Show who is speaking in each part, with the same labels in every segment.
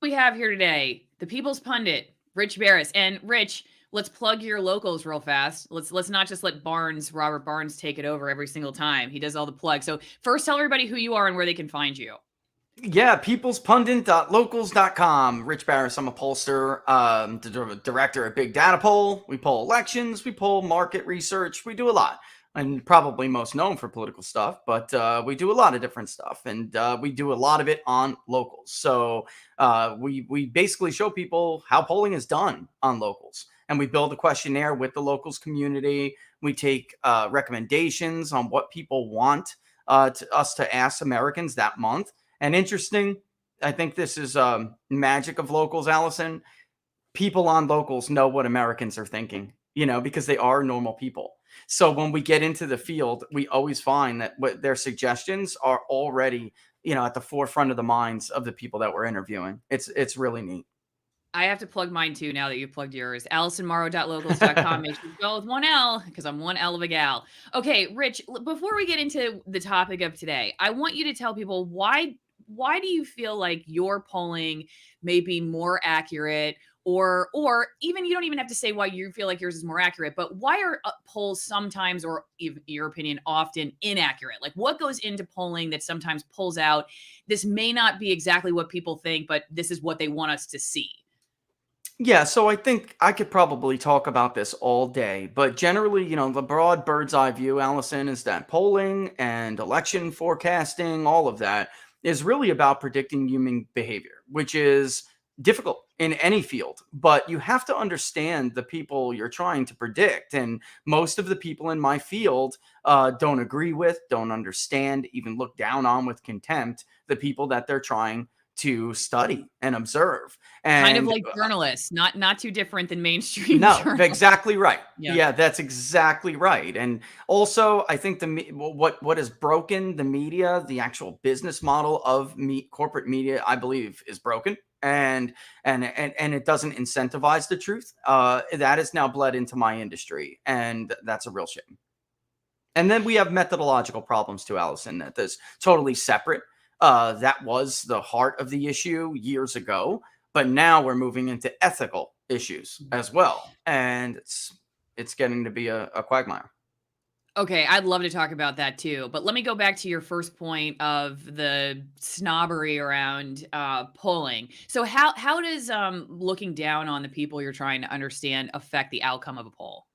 Speaker 1: We have here today the People's Pundit, Rich Baris. And Rich, let's plug your locals real fast. Let's not just let Robert Barnes take it over every single time. He does all the plugs. So first tell everybody who you are and where they can find you.
Speaker 2: Yeah, peoplespundit.locals.com. Rich Baris, I'm a pollster, the director at Big Data Poll. We poll elections, we poll market research, we do a lot. And probably most known for political stuff, but we do a lot of different stuff, and we do a lot of it on locals. So we basically show people how polling is done on locals, and we build a questionnaire with the locals community. We take recommendations on what people want us to ask Americans that month. And interesting, I think this is magic of locals, Allison. People on locals know what Americans are thinking, because they are normal people. So when we get into the field, we always find that what their suggestions are already, at the forefront of the minds of the people that we're interviewing. It's really neat.
Speaker 1: I have to plug mine too now that you've plugged yours. AllisonMorrow.locals.com. Make sure you spell with one L because I'm one L of a gal. Okay, Rich, before we get into the topic of today, I want you to tell people why do you feel like your polling may be more accurate, or even you don't even have to say why you feel like yours is more accurate, but why are polls sometimes, or in your opinion often, inaccurate? Like what goes into polling that sometimes pulls out this may not be exactly what people think, but this is what they want us to see?
Speaker 2: Yeah, so I think I could probably talk about this all day, but generally, the broad bird's eye view, Allison, is that polling and election forecasting, all of that, is really about predicting human behavior, which is difficult in any field. But you have to understand the people you're trying to predict. And most of the people in my field don't agree with, don't understand, even look down on with contempt the people that they're trying to study and observe.
Speaker 1: Kind of
Speaker 2: And
Speaker 1: like journalists, not too different than mainstream
Speaker 2: no,
Speaker 1: journalists.
Speaker 2: exactly right.
Speaker 1: Yeah.
Speaker 2: Yeah, that's exactly right. And also, I think what has broken the media, the actual business model of corporate media, I believe, is broken, and it doesn't incentivize the truth. That has now bled into my industry, and that's a real shame. And then we have methodological problems too, Allison. That's totally separate. That was the heart of the issue years ago, but now we're moving into ethical issues as well, and it's getting to be a quagmire.
Speaker 1: Okay, I'd love to talk about that too, but let me go back to your first point of the snobbery around polling. So how does looking down on the people you're trying to understand affect the outcome of a poll?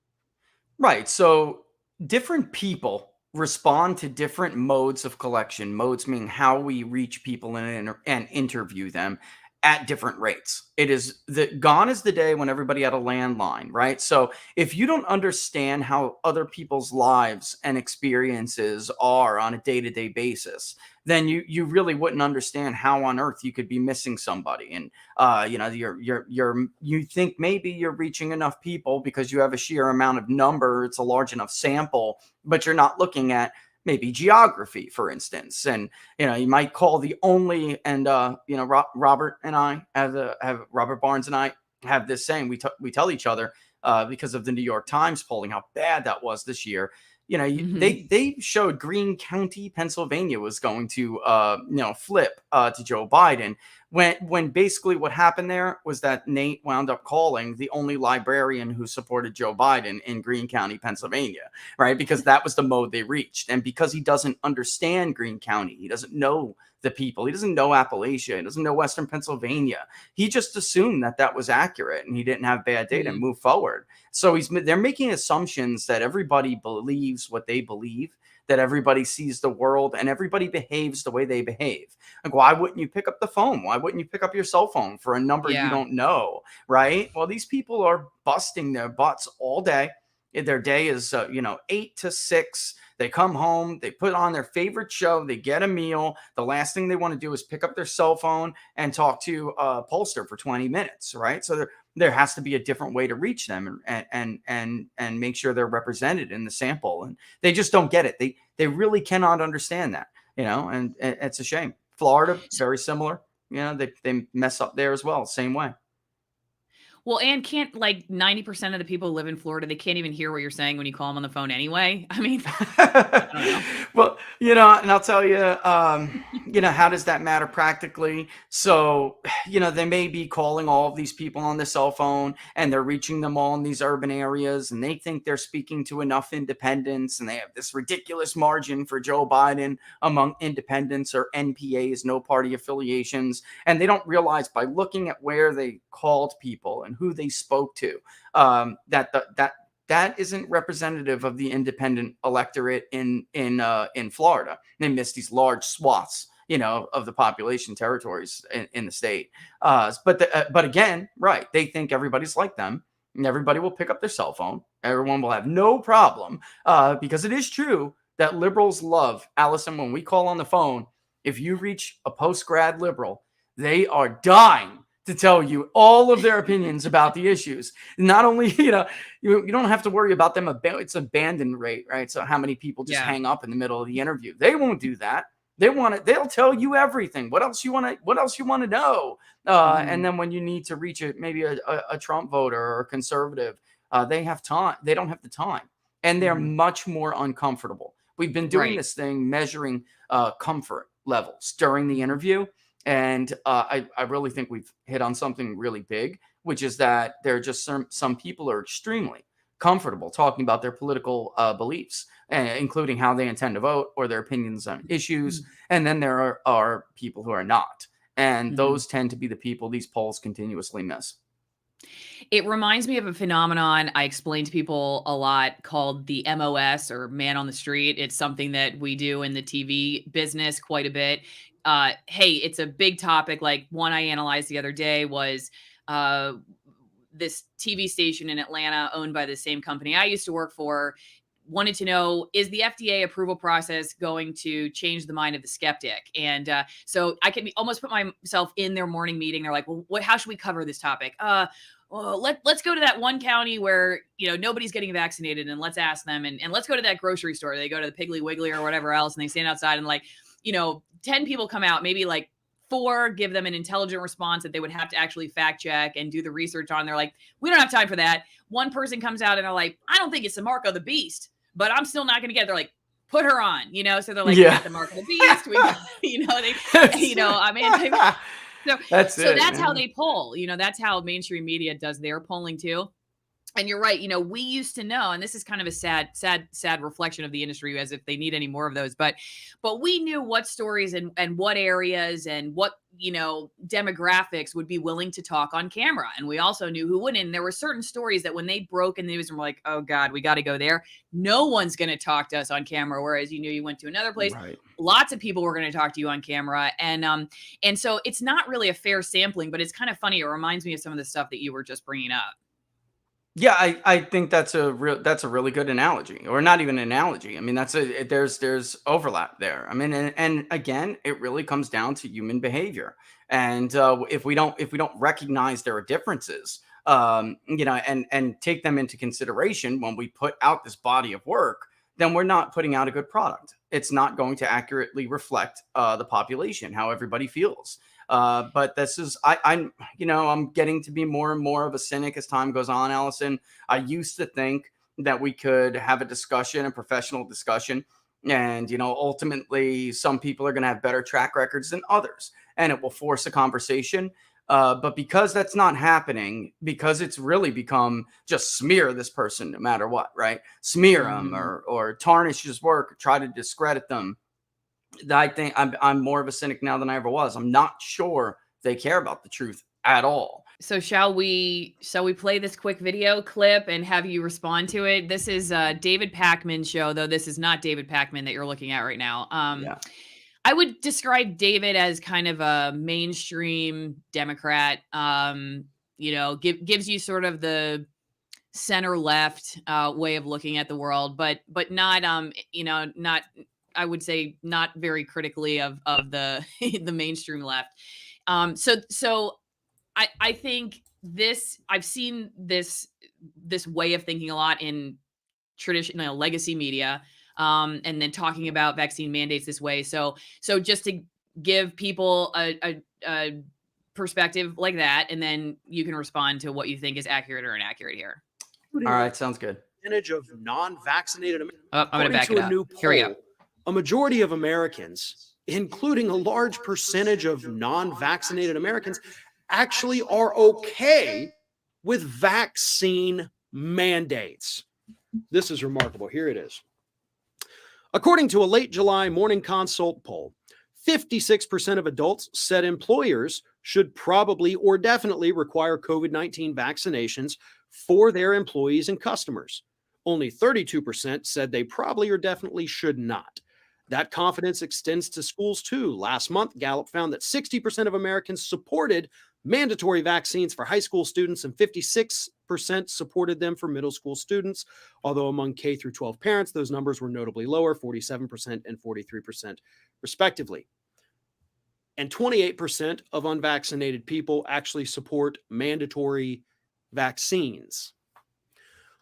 Speaker 2: Right. So different people respond to different modes of collection. Modes meaning how we reach people and interview them at different rates. It is gone is the day when everybody had a landline, right? So if you don't understand how other people's lives and experiences are on a day-to-day basis, then you really wouldn't understand how on earth you could be missing somebody. And you think maybe you're reaching enough people because you have a sheer amount of number, it's a large enough sample, but you're not looking at maybe geography, for instance. And you might call the only, and Robert and I have Robert Barnes and I have this saying. We tell each other, because of the New York Times polling, how bad that was this year.
Speaker 1: Mhm.
Speaker 2: They showed Greene County, Pennsylvania was going to flip to Joe Biden, when basically what happened there was that Nate wound up calling the only librarian who supported Joe Biden in Greene County, Pennsylvania, right? Because that was the mode they reached. And because he doesn't understand Greene County, he doesn't know the people, he doesn't know Appalachia, he doesn't know Western Pennsylvania. He just assumed that was accurate and he didn't have bad data and
Speaker 1: Mhm.
Speaker 2: move forward. So they're making assumptions that everybody believes what they believe, that everybody sees the world and everybody behaves the way they behave. Like, why wouldn't you pick up the phone? Why wouldn't you pick up your cell phone for a number you
Speaker 1: Yeah.
Speaker 2: don't know? Right? Well, these people are busting their butts all day. Their day is, 8 to 6. They come home, they put on their favorite show, they get a meal. The last thing they want to do is pick up their cell phone and talk to a pollster for 20 minutes, right? So there has to be a different way to reach them and make sure they're represented in the sample. And they just don't get it. They really cannot understand that, and it's a shame. Florida, very similar. They mess up there as well, same way.
Speaker 1: Well, and can't like 90% of the people who live in Florida, they can't even hear what you're saying when you call them on the phone anyway. I mean, I don't know.
Speaker 2: Well, and I'll tell you, how does that matter practically? So, they may be calling all of these people on the cell phone and they're reaching them all in these urban areas and they think they're speaking to enough independents and they have this ridiculous margin for Joe Biden among independents or NPAs, no party affiliations. And they don't realize by looking at where they called people and who they spoke to, that isn't representative of the independent electorate in Florida. They miss these large swaths, of the population territories in the state. But again, right? They think everybody's like them, and everybody will pick up their cell phone. Everyone will have no problem, because it is true that liberals love, Allison. When we call on the phone, if you reach a post-grad liberal, they are dying to tell you all of their opinions about the issues. Not only, you don't have to worry about them. It's abandon rate, right? So how many people just
Speaker 1: Yeah.
Speaker 2: hang up in the middle of the interview? They won't do that. They'll tell you everything. What else you want to know? And then when you need to reach maybe a Trump voter or a conservative, they have time. They don't have the time. And they're much more uncomfortable. We've been doing this thing, measuring comfort levels during the interview. And I really think we've hit on something really big, which is that there are just some people are extremely comfortable talking about their political beliefs, including how they intend to vote or their opinions on issues. And then there are people who are not. And those tend to be the people these polls continuously miss.
Speaker 1: It reminds me of a phenomenon I explain to people a lot called the MOS, or man on the street. It's something that we do in the TV business quite a bit. Hey, it's a big topic. Like one I analyzed the other day was this TV station in Atlanta owned by the same company I used to work for wanted to know, is the FDA approval process going to change the mind of the skeptic? And so I can almost put myself in their morning meeting. They're like, well, how should we cover this topic? Well, let's go to that one county where, nobody's getting vaccinated, and let's ask them, and let's go to that grocery store. They go to the Piggly Wiggly or whatever else, and they stand outside and 10 people come out, maybe like 4 give them an intelligent response that they would have to actually fact check and do the research on. They're like, we don't have time for that. One person comes out and they're like, I don't think it's the mark of the beast, but I'm still not going to get it. They're like, put her on, so they're like, we got the mark of the beast. We got, I'm anti. So that's how they poll. That's how mainstream media does their polling too. And you're right. We used to know, and this is kind of a sad reflection of the industry, as if they need any more of those. But we knew what stories and what areas and what, demographics would be willing to talk on camera. And we also knew who wouldn't. And there were certain stories that when they broke in the news and were like, oh God, we got to go there. No one's going to talk to us on camera. Whereas you knew you went to another place. Right. Lots of people were going to talk to you on camera. And so it's not really a fair sampling, but it's kind of funny. It reminds me of some of the stuff that you were just bringing up.
Speaker 2: Yeah, I think that's a really good analogy, or not even an analogy. I mean, there's overlap there. I mean, and again, it really comes down to human behavior. And if we don't recognize there are differences, and take them into consideration when we put out this body of work, then we're not putting out a good product. It's not going to accurately reflect the population, how everybody feels. But this is, I'm getting to be more and more of a cynic as time goes on, Allison. I used to think that we could have a discussion, a professional discussion, and, ultimately some people are going to have better track records than others, and it will force a conversation. But because that's not happening, because it's really become just smear this person no matter what, right? Smear them or tarnish his work, or try to discredit them. I think I'm more of a cynic now than I ever was. I'm not sure they care about the truth at all.
Speaker 1: So shall we play this quick video clip and have you respond to it? This is David Pakman's show, though this is not David Pakman that you're looking at right now.
Speaker 2: Yeah.
Speaker 1: I would describe David as kind of a mainstream Democrat. Gives you sort of the center left way of looking at the world, but not not, I would say, not very critically of the the mainstream left. So I think I've seen this way of thinking a lot in traditional legacy media, and then talking about vaccine mandates this way. So just to give people a perspective like that, and then you can respond to what you think is accurate or inaccurate here.
Speaker 2: All right, sounds good.
Speaker 3: Percentage of non-vaccinated Americans.
Speaker 1: Oh, I'm going to back it
Speaker 3: According to
Speaker 1: up.
Speaker 3: a new
Speaker 1: Here we go.
Speaker 3: poll, a majority of Americans, including a large percentage of non-vaccinated Americans, actually are okay with vaccine mandates. This is remarkable. Here it is. According to a late July Morning Consult poll, 56% of adults said employers should probably or definitely require COVID-19 vaccinations for their employees and customers. Only 32% said they probably or definitely should not. That confidence extends to schools too. Last month, Gallup found that 60% of Americans supported mandatory vaccines for high school students and 56% supported them for middle school students. Although among K through 12 parents, those numbers were notably lower, 47% and 43% respectively. And 28% of unvaccinated people actually support mandatory vaccines.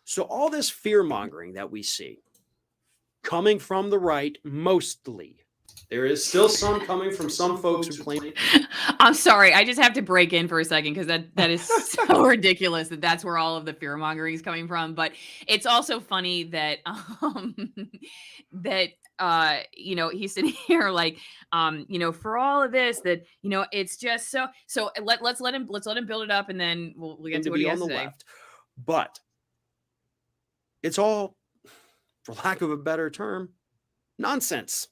Speaker 3: So all this fear mongering that we see coming from the right, mostly. There is still some coming from some folks who claim.
Speaker 1: I'm sorry. I just have to break in for a second because that is so ridiculous that that's where all of the fear mongering is coming from. But it's also funny that he's sitting here like for all of this that it's just so let's let him build it up and then we'll get to what he has to say.
Speaker 3: Left. But it's all, for lack of a better term, nonsense.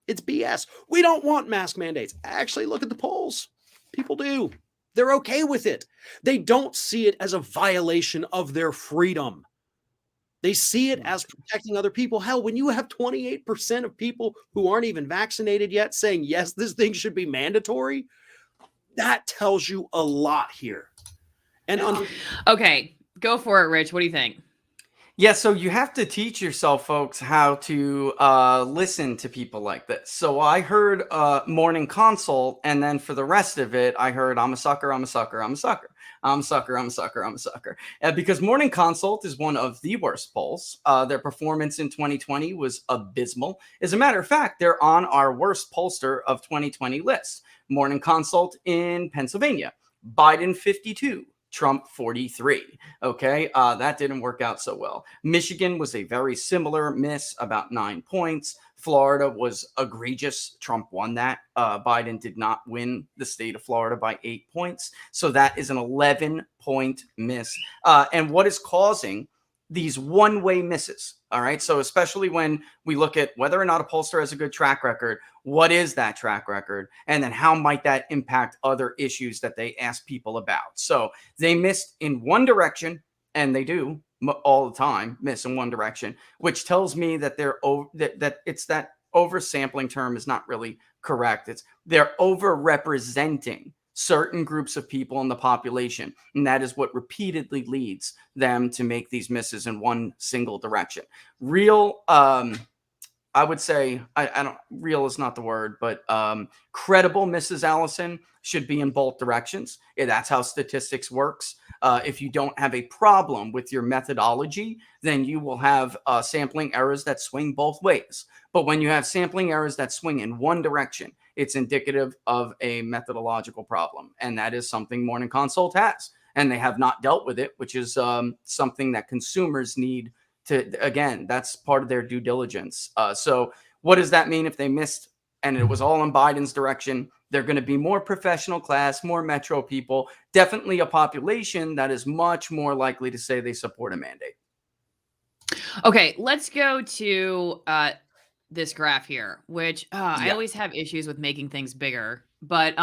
Speaker 3: It's BS. We don't want mask mandates. Actually, look at the polls. People do. They're okay with it. They don't see it as a violation of their freedom. They see it as protecting other people. Hell, when you have 28% of people who aren't even vaccinated yet saying, yes, this thing should be mandatory, that tells you a lot here. And
Speaker 1: okay, go for it, Rich. What do you think?
Speaker 2: Yeah, so you have to teach yourself, folks, how to listen to people like this. So I heard Morning Consult, and then for the rest of it, I heard I'm a sucker, I'm a sucker, I'm a sucker. I'm a sucker, I'm a sucker, I'm a sucker. Because Morning Consult is one of the worst polls. Their performance in 2020 was abysmal. As a matter of fact, they're on our worst pollster of 2020 list. Morning Consult in Pennsylvania, Biden 52. Trump 43. Okay, that didn't work out so well. Michigan was a very similar miss, about 9 points. Florida was egregious. Trump won that. Biden did not win the state of Florida by 8 points. So that is an 11-point miss. And what is causing these one-way misses? All right. So especially when we look at whether or not a pollster has a good track record, what is that track record? And then how might that impact other issues that they ask people about? So they missed in one direction, and they do all the time miss in one direction, which tells me that that oversampling term is not really correct. They're overrepresenting certain groups of people in the population. And that is what repeatedly leads them to make these misses in one single direction. Real, I would say, I don't, real is not the word, but credible misses, Allison, should be in both directions. Yeah, that's how statistics works. If you don't have a problem with your methodology, then you will have sampling errors that swing both ways. But when you have sampling errors that swing in one direction, it's indicative of a methodological problem. And that is something Morning Consult has. And they have not dealt with it, which is something that consumers need to, again, that's part of their due diligence. So what does that mean if they missed and it was all in Biden's direction? They're going to be more professional class, more metro people, definitely a population that is much more likely to say they support a mandate.
Speaker 1: Okay, let's go to this graph here, which I always have issues with making things bigger, but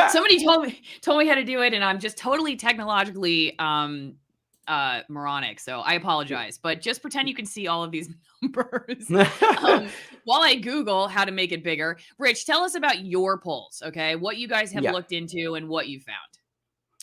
Speaker 1: somebody told me how to do it, and I'm just totally technologically moronic, so I apologize. But just pretend you can see all of these numbers while I Google how to make it bigger. Rich, tell us about your polls, okay? What you guys have looked into and what you found.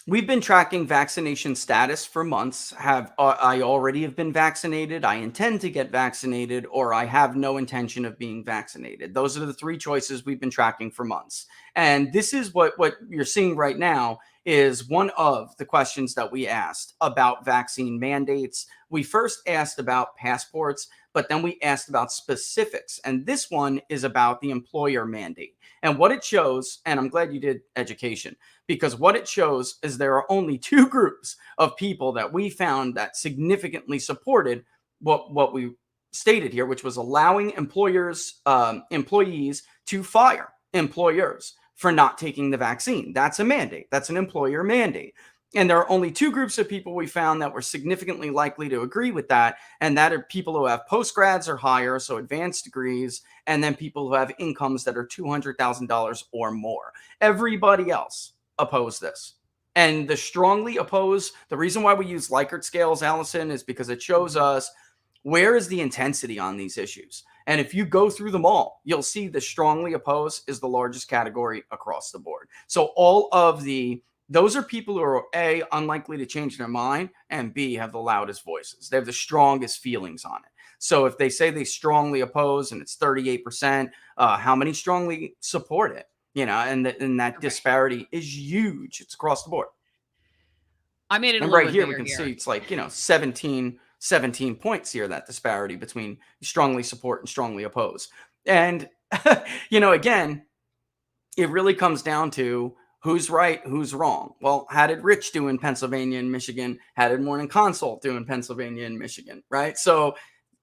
Speaker 2: We've been tracking vaccination status for months. I already have been vaccinated, I intend to get vaccinated, or I have no intention of being vaccinated. Those are the three choices we've been tracking for months. And this is what you're seeing right now is one of the questions that we asked about vaccine mandates. We first asked about passports, but then we asked about specifics. And this one is about the employer mandate. And what it shows, and I'm glad you did education, because what it shows is there are only two groups of people that we found that significantly supported what we stated here, which was allowing employees to fire employers for not taking the vaccine. That's a mandate. That's an employer mandate. And there are only two groups of people we found that were significantly likely to agree with that. And that are people who have postgrads or higher, so advanced degrees, and then people who have incomes that are $200,000 or more. Everybody else opposed this. And the strongly oppose, the reason why we use Likert scales, Allison, is because it shows us where is the intensity on these issues. And if you go through them all, you'll see the strongly oppose is the largest category across the board. So all of those are people who are A, unlikely to change their mind, and B, have the loudest voices. They have the strongest feelings on it. So if they say they strongly oppose and it's 38%, how many strongly support it? You know, and that disparity is huge. It's across the board.
Speaker 1: I made it
Speaker 2: and
Speaker 1: a little
Speaker 2: right
Speaker 1: bit
Speaker 2: here, we can see it's like, 17 points here, that disparity between strongly support and strongly oppose. And, again, it really comes down to who's right, who's wrong. Well, how did Rich do in Pennsylvania and Michigan? How did Morning Consult do in Pennsylvania and Michigan? Right? So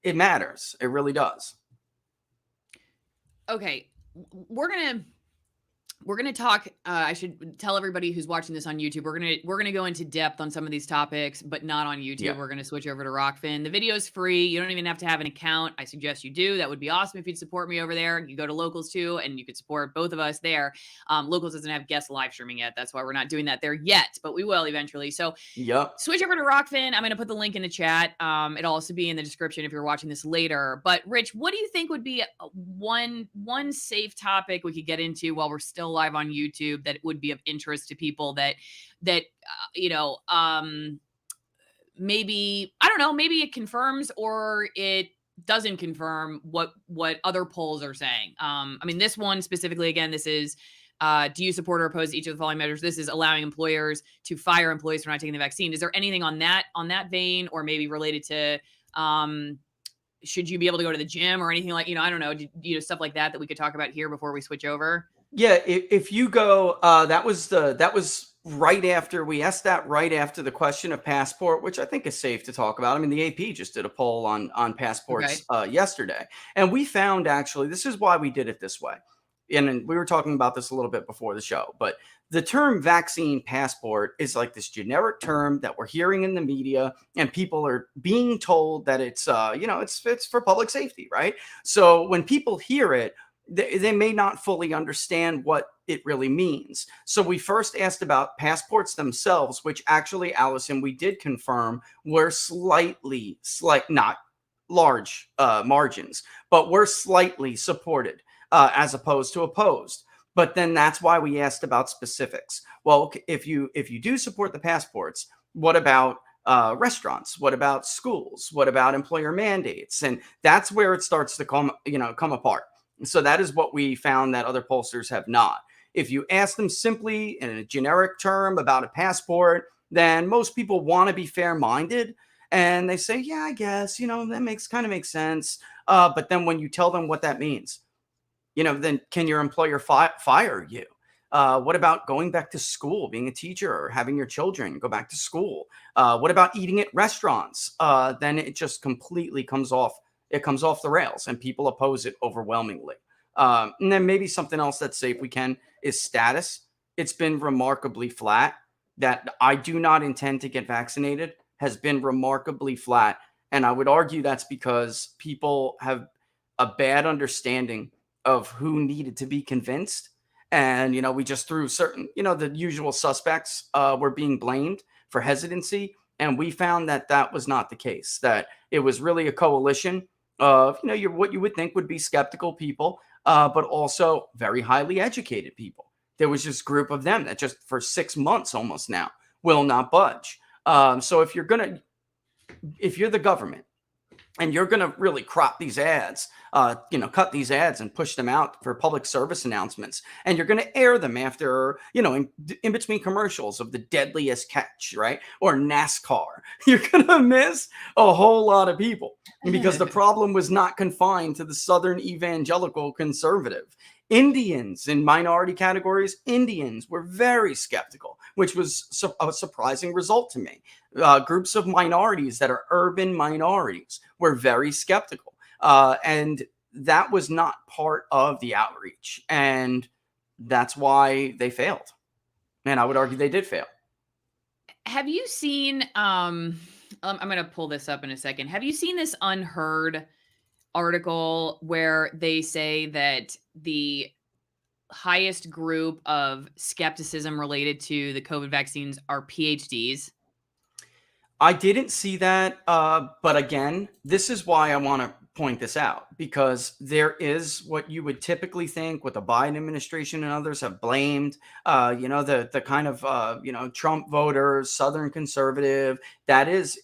Speaker 2: it matters. It really does.
Speaker 1: Okay. We're going to talk. I should tell everybody who's watching this on YouTube, we're going to go into depth on some of these topics, but not on YouTube. Yeah. We're going to switch over to ROKFIN. The video is free. You don't even have to have an account. I suggest you do. That would be awesome if you'd support me over there. You go to Locals too, and you could support both of us there. Locals doesn't have guest live streaming yet. That's why we're not doing that there yet, but we will eventually. So switch over to ROKFIN. I'm going to put the link in the chat. It'll also be in the description if you're watching this later. But Rich, what do you think would be one safe topic we could get into while we're still live on YouTube that would be of interest to people that maybe, I don't know, maybe it confirms or it doesn't confirm what other polls are saying. I mean, this one specifically, again, this is, do you support or oppose each of the following measures? This is allowing employers to fire employees for not taking the vaccine. Is there anything on that vein, or maybe related to, should you be able to go to the gym or anything like, I don't know, stuff like that we could talk about here before we switch over?
Speaker 2: Yeah, if you go, that was right after we asked that, right after the question of passport, which I think is safe to talk about. I mean, the AP just did a poll on passports yesterday, and we found, actually, this is why we did it this way. And we were talking about this a little bit before the show, but the term vaccine passport is like this generic term that we're hearing in the media, and people are being told that it's, it's for public safety, right? So when people hear it, they may not fully understand what it really means. So we first asked about passports themselves, which actually, Allison, we did confirm were not large margins, but were slightly supported as opposed to opposed. But then that's why we asked about specifics. Well, if you do support the passports, what about restaurants? What about schools? What about employer mandates? And that's where it starts to come apart. So that is what we found that other pollsters have not. If you ask them simply in a generic term about a passport, then most people want to be fair-minded, and they say, yeah, I guess, that kind of makes sense. But then when you tell them what that means, then can your employer fire you? What about going back to school, being a teacher, or having your children go back to school? What about eating at restaurants? Then it just completely comes off. It comes off the rails, and people oppose it overwhelmingly. And then maybe something else that's safe is status. It's been remarkably flat. That I do not intend to get vaccinated has been remarkably flat. And I would argue that's because people have a bad understanding of who needed to be convinced. And, we just threw certain, the usual suspects were being blamed for hesitancy. And we found that was not the case, that it was really a coalition of, what you would think would be skeptical people, but also very highly educated people. There was this group of them that just for 6 months almost now will not budge. So if you're the government and you're going to really crop these ads, cut these ads and push them out for public service announcements. And you're going to air them after, in between commercials of the deadliest catch, right? Or NASCAR. You're going to miss a whole lot of people because the problem was not confined to the Southern evangelical conservative. Indians in minority categories, Indians were very skeptical, which was a surprising result to me. Groups of minorities that are urban minorities were very skeptical. And that was not part of the outreach. And that's why they failed. And I would argue they did fail.
Speaker 1: Have you seen, I'm going to pull this up in a second. Have you seen this Unheard article where they say that the highest group of skepticism related to the COVID vaccines are PhDs?
Speaker 2: I didn't see that. But again, this is why I want to point this out, because there is what you would typically think what the Biden administration and others have blamed, the kind of, Trump voters, Southern conservative, that is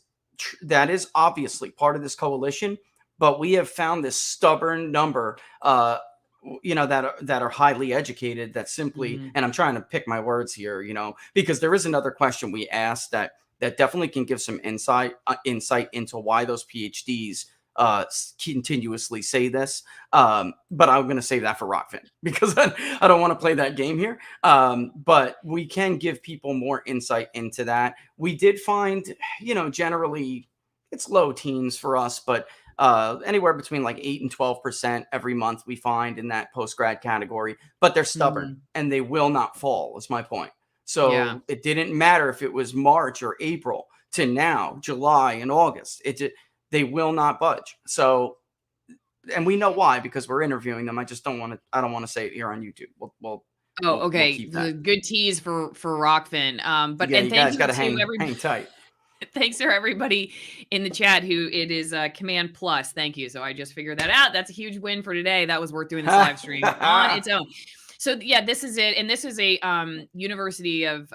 Speaker 2: obviously part of this coalition. But we have found this stubborn number, that are highly educated, that simply, and I'm trying to pick my words here, because there is another question we asked that definitely can give some insight into why those PhDs continuously say this. But I'm going to save that for ROKFIN because I don't want to play that game here. But we can give people more insight into that. We did find, generally it's low teens for us, but anywhere between like 8 and 12% every month we find in that post-grad category, but they're stubborn and they will not fall, is my point. So It didn't matter if it was March or April to now, July and August. They will not budge. So, and we know why, because we're interviewing them. I don't want to say it here on YouTube. We'll keep that.
Speaker 1: Good tease for ROKFIN. But
Speaker 2: yeah,
Speaker 1: and
Speaker 2: you
Speaker 1: thank
Speaker 2: guys
Speaker 1: you
Speaker 2: got to
Speaker 1: to
Speaker 2: hang tight.
Speaker 1: Thanks for everybody in the chat who it is Command Plus. Thank you. So I just figured that out. That's a huge win for today. That was worth doing this live stream on its own. So yeah, this is it. And this is a University of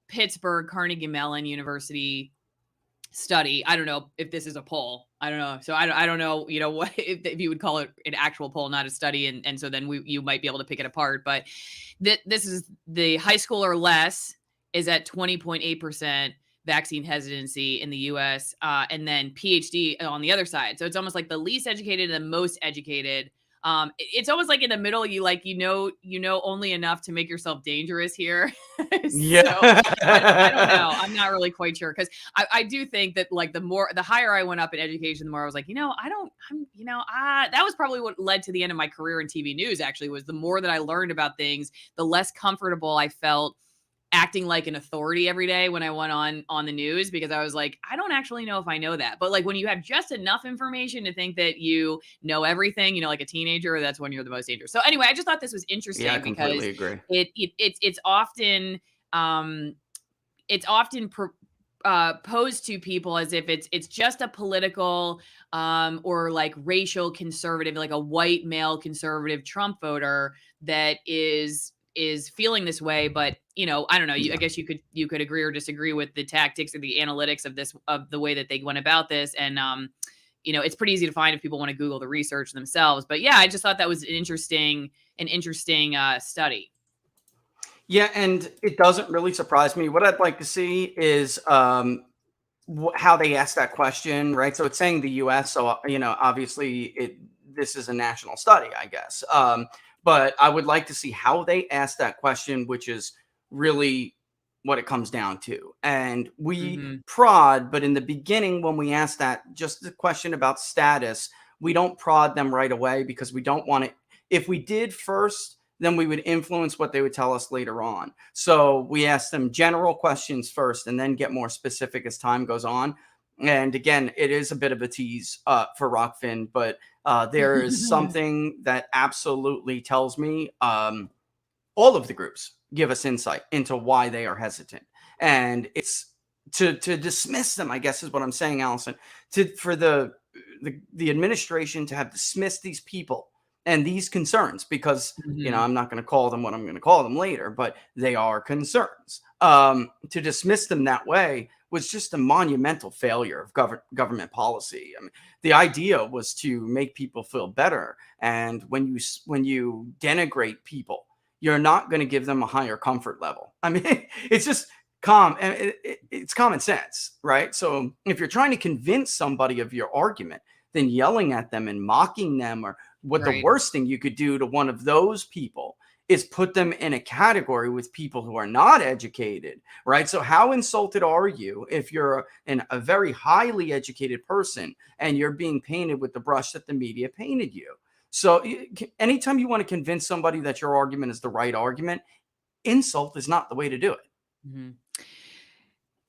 Speaker 1: Pittsburgh, Carnegie Mellon University study. I don't know if this is a poll. I don't know. So I don't know, what if you would call it an actual poll, not a study. And so then you might be able to pick it apart. But this is the high school or less is at 20.8% vaccine hesitancy in the US, and then PhD on the other side. So it's almost like the least educated and the most educated. It's almost like in the middle, you know only enough to make yourself dangerous here.
Speaker 2: Yeah.
Speaker 1: So, I don't know. I'm not really quite sure, because I do think that like the higher I went up in education, the more I was like, that was probably what led to the end of my career in TV news. Actually, was the more that I learned about things, the less comfortable I felt acting like an authority every day when I went on the news, because I was like, I don't actually know if I know that. But like when you have just enough information to think that you know everything, like a teenager, that's when you're the most dangerous. So anyway, I just thought this was interesting.
Speaker 2: Yeah, I
Speaker 1: because
Speaker 2: completely agree.
Speaker 1: It's often posed to people as if it's just a political or like racial conservative, like a white male conservative Trump voter that is feeling this way. But I don't know, I guess you could agree or disagree with the tactics or the analytics of the way that they went about this. And it's pretty easy to find if people want to Google the research themselves. But yeah, I just thought that was an interesting study.
Speaker 2: Yeah, and it doesn't really surprise me. What I'd like to see is how they ask that question, right? So it's saying the U.S. So obviously this is a national study, I guess. But I would like to see how they ask that question, which is really what it comes down to. And we prod, but in the beginning, when we ask that, just the question about status, we don't prod them right away, because we don't want it. If we did first, then we would influence what they would tell us later on. So we ask them general questions first and then get more specific as time goes on. And again, it is a bit of a tease for ROKFIN, but there is something that absolutely tells me all of the groups give us insight into why they are hesitant. And it's to dismiss them, I guess is what I'm saying, Allison, for the administration to have dismissed these people and these concerns, because, I'm not going to call them what I'm going to call them later, but they are concerns. To dismiss them that way was just a monumental failure of government policy. I mean, the idea was to make people feel better, and when you denigrate people, you're not going to give them a higher comfort level. I mean, it's just it's common sense, right? So if you're trying to convince somebody of your argument, then yelling at them and mocking them, or what the
Speaker 1: Right.
Speaker 2: worst thing you could do to one of those people is put them in a category with people who are not educated, right? So how insulted are you if you're a very highly educated person and you're being painted with the brush that the media painted you? So anytime you want to convince somebody that your argument is the right argument, insult is not the way to do it.
Speaker 1: Mhm.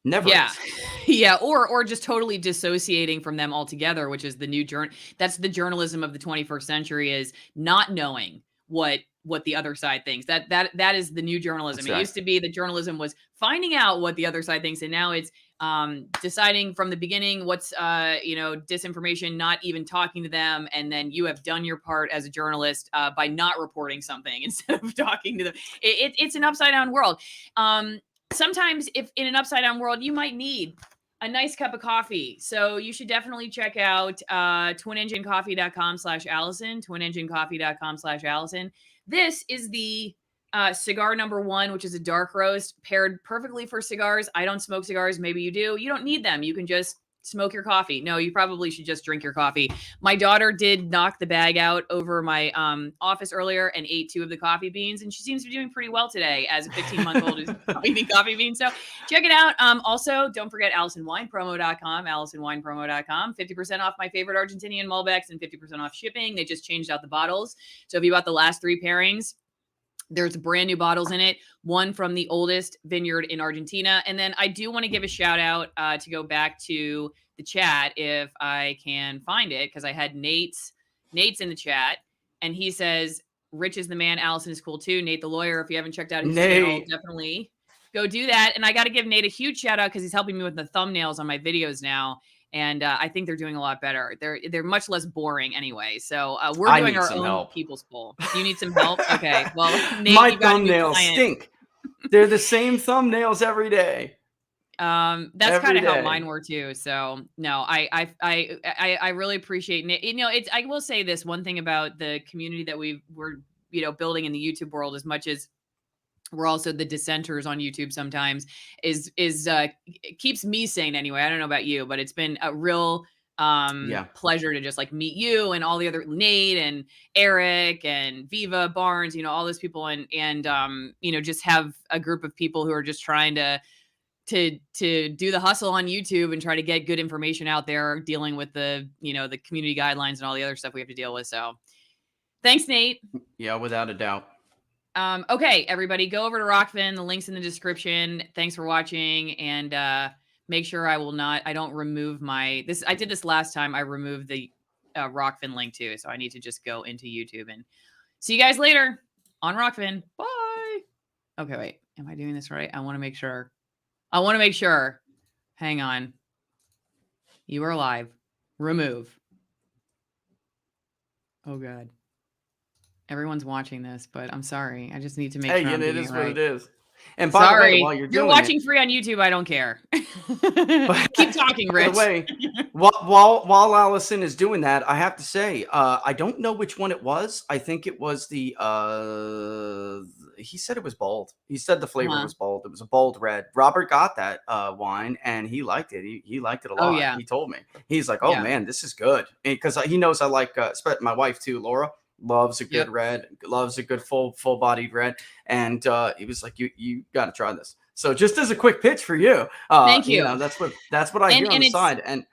Speaker 2: Never
Speaker 1: Yeah.
Speaker 2: is.
Speaker 1: Yeah, or just totally dissociating from them altogether, which is the new that's the journalism of the 21st century, is not knowing what the other side thinks. That is the new journalism.
Speaker 2: That's
Speaker 1: It
Speaker 2: right.
Speaker 1: used to be that journalism was finding out what the other side thinks, and now it's deciding from the beginning what's disinformation, not even talking to them, and then you have done your part as a journalist by not reporting something instead of talking to them. It's an upside down world. Sometimes if in an upside down world, you might need a nice cup of coffee. So you should definitely check out twinenginecoffee.com/Allison, twinenginecoffee.com/Allison. This is the cigar number 1, which is a dark roast paired perfectly for cigars. I don't smoke cigars. Maybe you do. You don't need them. You can just smoke your coffee. No, you probably should just drink your coffee. My daughter did knock the bag out over my office earlier and ate 2 of the coffee beans, and she seems to be doing pretty well today as a 15-month-old who's eating coffee beans. So check it out. Also, don't forget AllisonWinePromo.com, AllisonWinePromo.com. 50% off my favorite Argentinian Malbecs and 50% off shipping. They just changed out the bottles. So if you bought the last 3 pairings, there's brand new bottles in it, one from the oldest vineyard in Argentina. And then I do want to give a shout out to go back to the chat if I can find it, because I had Nate's in the chat, and he says, Rich is the man, Allison is cool too. Nate the lawyer, if you haven't checked out his channel, definitely go do that. And I got to give Nate a huge shout out because he's helping me with the thumbnails on my videos now. And I think they're doing a lot better. They're much less boring anyway. So we're doing our own
Speaker 2: help.
Speaker 1: people's poll. You need some help? Okay. Well, Nate,
Speaker 2: My
Speaker 1: you got a new
Speaker 2: thumbnails
Speaker 1: client.
Speaker 2: stink. They're the same thumbnails every day.
Speaker 1: That's kind of how mine were too. So no, I really appreciate it. You know, I will say this one thing about the community that we're building in the YouTube world, as much as we're also the dissenters on YouTube sometimes, is it keeps me sane anyway. I don't know about you, but it's been a real pleasure to just like meet you and all the other Nate and Eric and Viva Barnes, all those people, and just have a group of people who are just trying to do the hustle on YouTube and try to get good information out there, dealing with the the community guidelines and all the other stuff we have to deal with. So thanks, Nate.
Speaker 2: Yeah, without a doubt.
Speaker 1: Okay, everybody, go over to ROKFIN. The link's in the description. Thanks for watching, and make sure I don't remove I did this last time. I removed the ROKFIN link too, so I need to just go into YouTube and see you guys later on ROKFIN. Bye. Okay, wait, am I doing this right? I want to make sure. Hang on. You are live. Remove. Oh God. Everyone's watching this, but I'm sorry. I just need to make sure.
Speaker 2: Hey, it is what it is. And
Speaker 1: by
Speaker 2: the way, while
Speaker 1: you're watching free on YouTube, I don't care. Keep talking, Rich.
Speaker 2: By the way, while Allison is doing that, I have to say, I don't know which one it was. I think it was the he said it was bold. He said the flavor was bold. It was a bold red. Robert got that wine and he liked it. He liked it a lot.
Speaker 1: Oh, yeah.
Speaker 2: He told me. He's like, "Oh man, this is good." Because he knows I like my wife too, Laura. Loves a good red, loves a good full-bodied red, and he was like, "You got to try this." So just as a quick pitch for you,
Speaker 1: thank you.
Speaker 2: That's what I hear on the side, and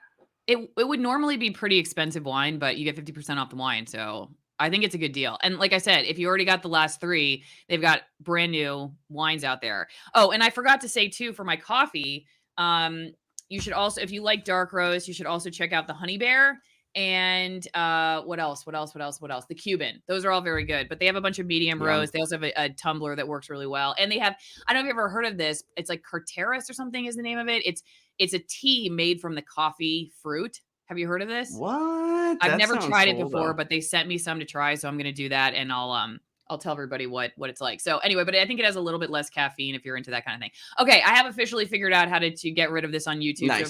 Speaker 1: it would normally be pretty expensive wine, but you get 50% off the wine, so I think it's a good deal. And like I said, if you already got the last 3, they've got brand new wines out there. Oh, and I forgot to say too, for my coffee, you should also, if you like dark roast, you should also check out the Honey Bear. And what else? The Cuban. Those are all very good, but they have a bunch of medium roast. They also have a tumbler that works really well. And they have, I don't know if you've ever heard of this. It's like Carteris or something is the name of it. It's a tea made from the coffee fruit. Have you heard of this?
Speaker 2: What?
Speaker 1: I've never tried it before, but they sent me some to try, so I'm going to do that, and I'll I'll tell everybody what it's like. So anyway, but I think it has a little bit less caffeine if you're into that kind of thing. Okay, I have officially figured out how to get rid of this on YouTube.
Speaker 2: Nice.
Speaker 1: So